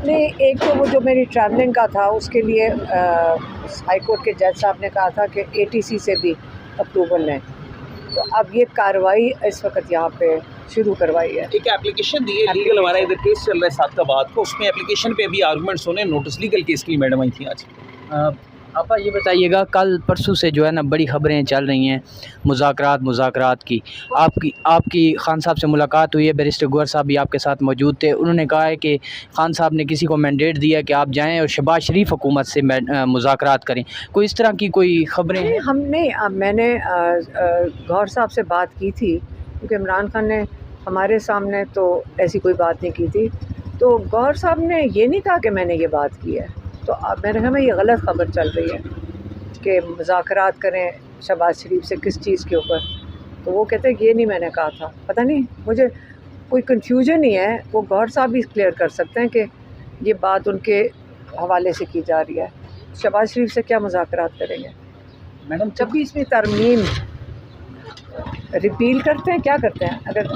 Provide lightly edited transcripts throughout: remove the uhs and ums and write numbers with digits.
नहीं, एक तो वो जो मेरी ट्रैवलिंग का था उसके लिए हाई कोर्ट के जज साहब ने कहा था कि एटीसी से भी अप्रूवल लें, तो अब ये कार्रवाई इस वक्त यहाँ पे शुरू करवाई है। एक एप्लीकेशन दी है लीगल, हमारा इधर केस चल रहा है सादकाबाद को, उसमें एप्लीकेशन पे अभी आर्गूमेंट्स होने, नोटिस लीगल केस की मैडम आई थी आज। आपा ये बताइएगा, कल परसों से जो है ना बड़ी ख़बरें चल रही हैं मुज़ाकरात की। आपकी ख़ान साहब से मुलाकात हुई है, बैरिस्टर गौहर साहब भी आपके साथ मौजूद थे। उन्होंने कहा है कि ख़ान साहब ने किसी को मैंडेट दिया कि आप जाएं और शहबाज शरीफ हुकूमत से मुज़ाकरात करें। कोई इस तरह की कोई ख़बरें हैं? हमने मैंने गौहर साहब से बात की थी, क्योंकि इमरान खान ने हमारे सामने तो ऐसी कोई बात नहीं की थी। तो गौहर साहब ने ये नहीं कहा कि मैंने ये बात की है। तो मेरे ख्याल में ये गलत ख़बर चल रही है कि मुज़ाकरात करें शहबाज शरीफ से किस चीज़ के ऊपर। तो वो कहते हैं ये नहीं मैंने कहा था। पता नहीं, मुझे कोई कन्फ्यूजन ही है। वो गौहर साहब भी क्लियर कर सकते हैं कि ये बात उनके हवाले से की जा रही है। शहबाज शरीफ से क्या मुज़ाकरात करेंगे मैडम? 26वीं तरमीम रिपील करते हैं, क्या करते हैं? अगर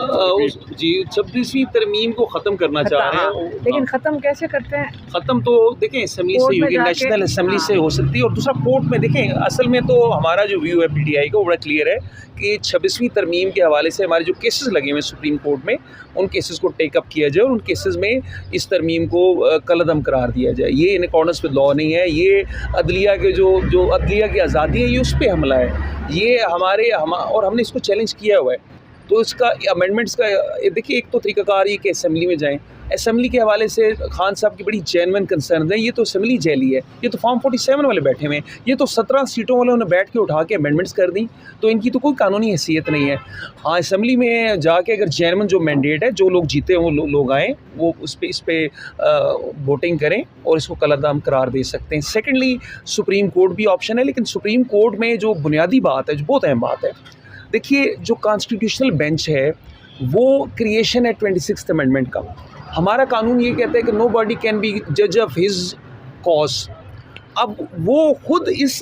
जी 26वीं तरमीम को ख़त्म करना चाह रहे हैं, लेकिन ख़त्म कैसे करते हैं? ख़त्म तो देखें असम्बली से होगी, नेशनल असम्बली से हो सकती है, और दूसरा कोर्ट में देखें। असल में तो हमारा जो व्यू है पीटीआई का वो बड़ा क्लियर है कि 26वीं तरमीम के हवाले से हमारे जो केसेस लगे हुए हैं सुप्रीम कोर्ट में, उन केसेस को टेकअप किया जाए और उन केसेस में इस तरमीम को कलअदम करार दिया जाए। ये इन अकॉर्डेंस विद लॉ नहीं है, ये अदलिया के जो अदलिया की आज़ादी है, ये उस पर हमला है। ये और हमने इसको चैलेंज किया हुआ है। तो इसका अमेंडमेंट्स का देखिए, एक तो तरीक़ाकार ये कि असम्बली में जाएँ। असम्बली के हवाले से खान साहब की बड़ी जेन्युइन कंसर्न है। ये तो असम्बली जैली है, ये तो फॉर्म 47 वाले बैठे हुए हैं, ये तो 17 सीटों वाले उन्होंने बैठ के उठा के अमेंडमेंट्स कर दी, तो इनकी तो कोई कानूनी हैसियत नहीं है। हाँ, असम्बली में जाके अगर जेन्युइन जो मैंडेट है, जो लोग जीते हों लोग आएँ, वो इस पर वोटिंग करें और इसको कलअदम करार दे सकते हैं। सेकेंडली सुप्रीम कोर्ट भी ऑप्शन है, लेकिन सुप्रीम कोर्ट में जो बुनियादी बात है, जो बहुत अहम बात है, देखिए जो कॉन्स्टिट्यूशनल बेंच है वो क्रिएशन है 26th अमेंडमेंट का। हमारा कानून ये कहता है कि नो बॉडी कैन बी जज ऑफ हिज कॉज। अब वो खुद इस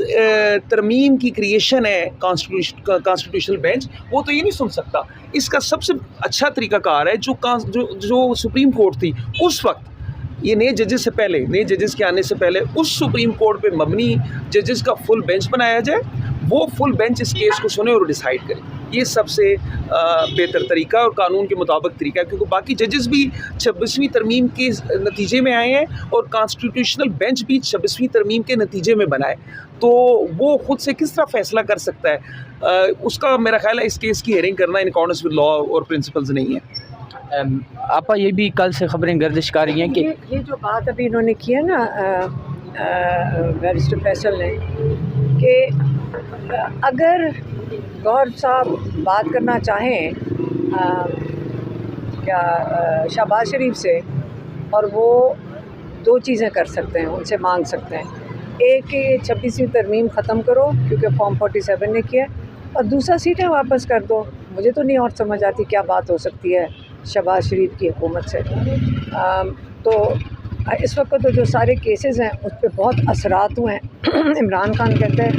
तरमीम की क्रिएशन है कॉन्स्टिट्यूशनल बेंच, वो तो ये नहीं सुन सकता। इसका सबसे अच्छा तरीक़ाकार है जो सुप्रीम कोर्ट थी उस वक्त, ये नए जजेस से पहले, नए जजेस के आने से पहले उस सुप्रीम कोर्ट पे मबनी जजेस का फुल बेंच बनाया जाए, वो फुल बेंच इस केस को सुने और डिसाइड करे। ये सबसे बेहतर तरीका और कानून के मुताबिक तरीका है, क्योंकि बाकी जजेस भी 26वीं तरमीम के नतीजे में आए हैं और कॉन्स्टिट्यूशनल बेंच भी 26वीं तरमीम के नतीजे में बनाए, तो वो खुद से किस तरह फैसला कर सकता है? उसका मेरा ख्याल है इस केस की हेयरिंग करना इन अकॉर्डेंस विद लॉ और प्रिंसिपल्स नहीं है। आपा ये भी कल से खबरें गर्दिश कर रही हैं कि ये जो बात अभी इन्होंने की है ना बैरिस्टर फैसल ने, कि अगर गौहर साहब बात करना चाहें शहबाज शरीफ से, और वो दो चीज़ें कर सकते हैं, उनसे मांग सकते हैं। एक कि 26वीं तरमीम ख़त्म करो क्योंकि फॉर्म 47 ने किया, और दूसरा सीटें वापस कर दो। मुझे तो नहीं और समझ आती क्या बात हो सकती है शहबाज शरीफ की हुकूमत से। तो इस वक्त तो जो सारे केसेस हैं उस पर बहुत असरात हुए हैं। इमरान खान कहते हैं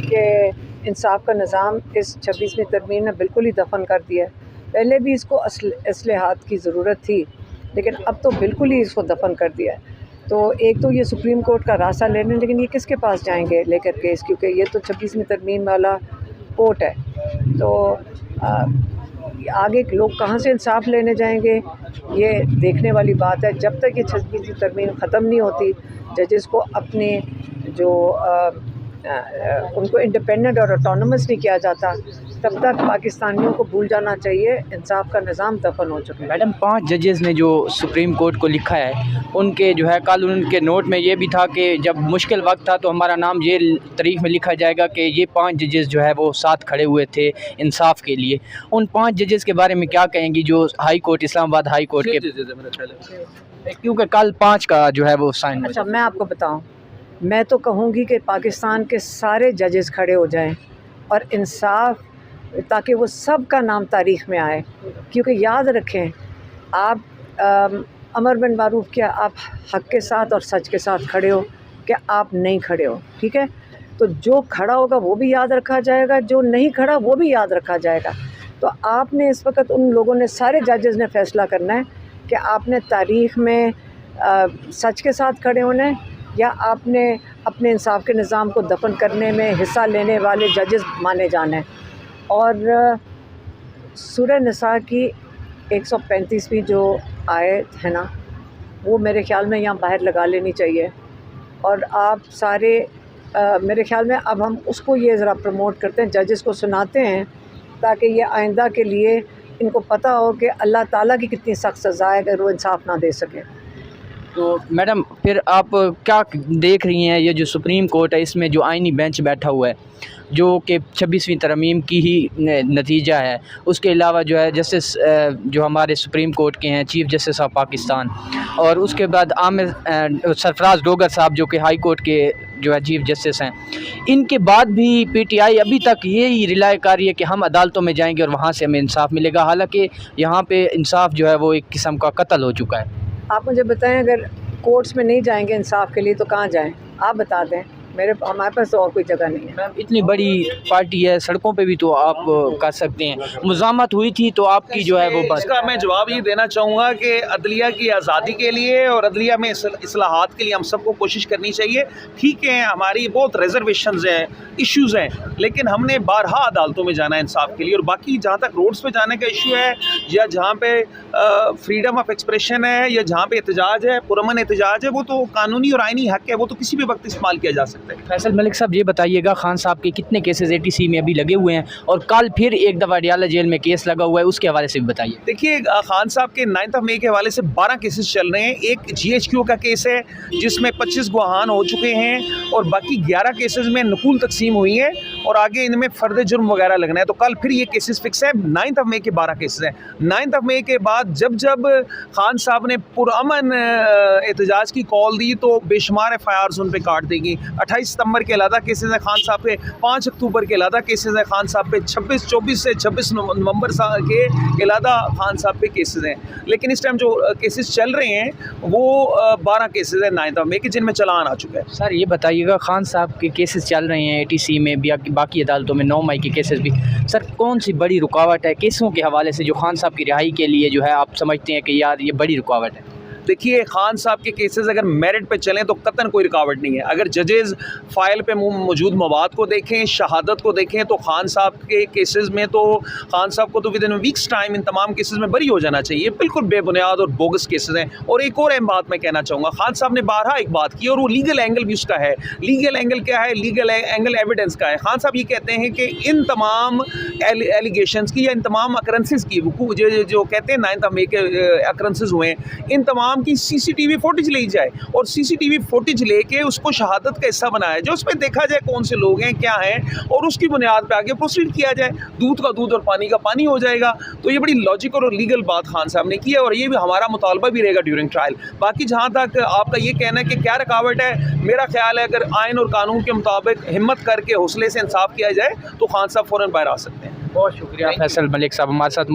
कि इंसाफ का निज़ाम इस 26वीं तरमीम ने बिल्कुल ही दफन कर दिया है। पहले भी इसको असलहात की ज़रूरत थी, लेकिन अब तो बिल्कुल ही इसको दफन कर दिया है। तो एक तो ये सुप्रीम कोर्ट का रास्ता लेने, लेकिन ये किसके पास जाएंगे लेकर केस, क्योंकि ये तो 26वीं तरमीम वाला कोर्ट है। तो आगे लोग कहाँ से इंसाफ लेने जाएंगे, ये देखने वाली बात है। जब तक ये 26वीं तरमीम ख़त्म नहीं होती, जजेस को अपने जो उनको इंडिपेंडेंट और ऑटोनमस नहीं किया जाता, तब तक पाकिस्तानियों को भूल जाना चाहिए इंसाफ का निज़ाम दफन हो चुका है। मैडम 5 जजेस ने जो सुप्रीम कोर्ट को लिखा है, उनके जो है कल उनके नोट में ये भी था कि जब मुश्किल वक्त था तो हमारा नाम ये तारीख में लिखा जाएगा कि ये 5 जजेस जो है वो साथ खड़े हुए थे इंसाफ के लिए। उन 5 जजेस के बारे में क्या कहेंगी जो high court, Islamabad high court के, क्योंकि कल 5 का जो है वो साइन। अच्छा, मैं आपको बताऊँ, मैं तो कहूँगी कि पाकिस्तान के सारे जजेस खड़े हो जाएं और इंसाफ, ताकि वो सब का नाम तारीख़ में आए। क्योंकि याद रखें, आप अमर बिन मारूफ क्या आप हक़ के साथ और सच के साथ खड़े हो, क्या आप नहीं खड़े हो? ठीक है, तो जो खड़ा होगा वो भी याद रखा जाएगा, जो नहीं खड़ा वो भी याद रखा जाएगा। तो आपने इस वक्त उन लोगों ने, सारे जजेस ने फ़ैसला करना है कि आपने तारीख़ में सच के साथ खड़े होना है, या आपने अपने इंसाफ के निज़ाम को दफन करने में हिस्सा लेने वाले जजेस माने जाना है। और सूरह निसा की 135वीं जो आयत है ना, वो मेरे ख़्याल में यहाँ बाहर लगा लेनी चाहिए। और आप सारे मेरे ख़्याल में अब हम उसको ये ज़रा प्रमोट करते हैं, जजेस को सुनाते हैं, ताकि ये आइंदा के लिए इनको पता हो कि अल्लाह ताला की कितनी सख्त सज़ा है अगर वो इंसाफ ना दे सके। तो मैडम फिर आप क्या देख रही हैं, ये जो सुप्रीम कोर्ट है इसमें जो आइनी बेंच बैठा हुआ है, जो कि 26वीं तरमीम की ही नतीजा है, उसके अलावा जो है जस्टिस जो हमारे सुप्रीम कोर्ट के हैं चीफ़ जस्टिस ऑफ पाकिस्तान, और उसके बाद आमिर सरफराज डोगर साहब जो कि हाई कोर्ट के जो है चीफ़ जस्टिस हैं, इनके बाद भी पीटीआई अभी तक यही रिलाय कर रही है कि हम अदालतों में जाएंगे और वहाँ से हमें इंसाफ मिलेगा, हालांकि यहाँ पे इंसाफ जो है वो एक किस्म का कत्ल हो चुका है। आप मुझे बताएं, अगर कोर्ट्स में नहीं जाएंगे इंसाफ के लिए तो कहाँ जाएं? आप बता दें, हमारे पास तो और कोई जगह नहीं है। मैम इतनी बड़ी पार्टी है, सड़कों पे भी तो आप कर सकते हैं। मुज़ामत हुई थी तो आपकी जो है वो बात। इसका मैं जवाब ये देना चाहूँगा कि अदलिया की आज़ादी के लिए और अदलिया में इस्लाहात के लिए हम सबको कोशिश करनी चाहिए। ठीक है, हमारी बहुत रिजर्वेशंस हैं, इश्यूज़ हैं, लेकिन हमने बारहा अदालतों में जाना है इंसाफ के लिए। और बाकी जहाँ तक रोड्स पे जाने का इशू है, या जहाँ पे फ्रीडम ऑफ एक्सप्रेशन है, या जहाँ पे एहतजाज है, पुरअमन एहतजाज है, वो तो कानूनी और आइनी हक़ है, वो तो किसी भी वक्त इस्तेमाल किया जा सकता है। फैसल मलिक साहब ये बताइएगा, खान साहब के कितने केसेस ATC में अभी लगे हुए हैं, और कल फिर एक दफ़ा अडियाला जेल में केस लगा हुआ है, उसके हवाले से भी बताइए। देखिए, खान साहब के 9 मई के हवाले से 12 केसेस चल रहे हैं। एक GHQ का केस है जिसमें 25 गवाहान हो चुके हैं, और बाकी 11 केसेस में नकूल तकसीम हुई है, और आगे इनमें फ़र्द जुर्म वगैरह लगना है। तो कल फिर ये केसेस फिक्स है। 9 मई के 12 केसेस हैं। 9 मई के बाद जब जब खान साहब ने पुरअमन एहतजाज की कॉल दी तो बेशुमार FIRs उन पर काट देगी। 28 सितंबर के अलहदा केसेस हैं खान साहब पे, 5 अक्टूबर के अलहदा केसेस हैं खान साहब पे, 24 से 26 नवंबर के अलहदा खान साहब पे केसेस हैं। लेकिन इस टाइम जो केसेस चल रहे हैं वो 12 केसेस हैं 9 मई के, जिनमें चालान आ चुका है। सर ये बताइएगा, खान साहब के केसेस चल रहे हैं ATC में भी, बाकी अदालतों में 9 मई के केसेस भी, सर कौन सी बड़ी रुकावट है केसों के हवाले से जो खान साहब की रिहाई के लिए जो है आप समझते हैं कि यार ये बड़ी रुकावट है? देखिए, खान साहब के केसेस अगर मेरिट पे चलें तो कतन कोई रुकावट नहीं है। अगर जजेज़ फ़ाइल पे मौजूद मवाद को देखें, शहादत को देखें, तो खान साहब के केसेस में तो खान साहब को तो with in weeks time in तमाम केसेस में बरी हो जाना चाहिए। बिल्कुल बेबुनियाद और बोगस केसेस हैं। और एक और अहम बात मैं कहना चाहूँगा, खान साहब ने बारहा एक बात की, और वो लीगल एंगल भी उसका है। लीगल एंगल क्या है? लीगल एंगल एविडेंस का है। खान साहब ये कहते हैं कि इन तमाम एलिगेशंस की, या इन तमाम अकरेंसेस की, जो कहते हैं 9 मई के अकरेंसेस हुए हैं, इन तमाम की CCTV फुटेज ली जाए, और CCTV फुटेज लेके उसको शहादत का हिस्सा बनाया जाए, उसमें देखा जाए कौन से लोग हैं, क्या हैं, और उसकी बुनियाद पे आगे प्रोसीड किया जाए। दूध का दूध और पानी का पानी हो जाएगा। तो ये बड़ी लॉजिकल और लीगल बात खान साहब ने की है, और ये भी हमारा मुतालबा भी रहेगा ड्यूरिंग ट्रायल। बाकी जहाँ तक आपका ये कहना है कि क्या रुकावट है, मेरा ख्याल है अगर आइन और कानून के मुताबिक हिम्मत करके हौसले से इंसाफ किया जाए तो खान साहब फ़ौरन बाहर आ सकते हैं। बहुत शुक्रिया फैसल मलिक साहब हमारे साथ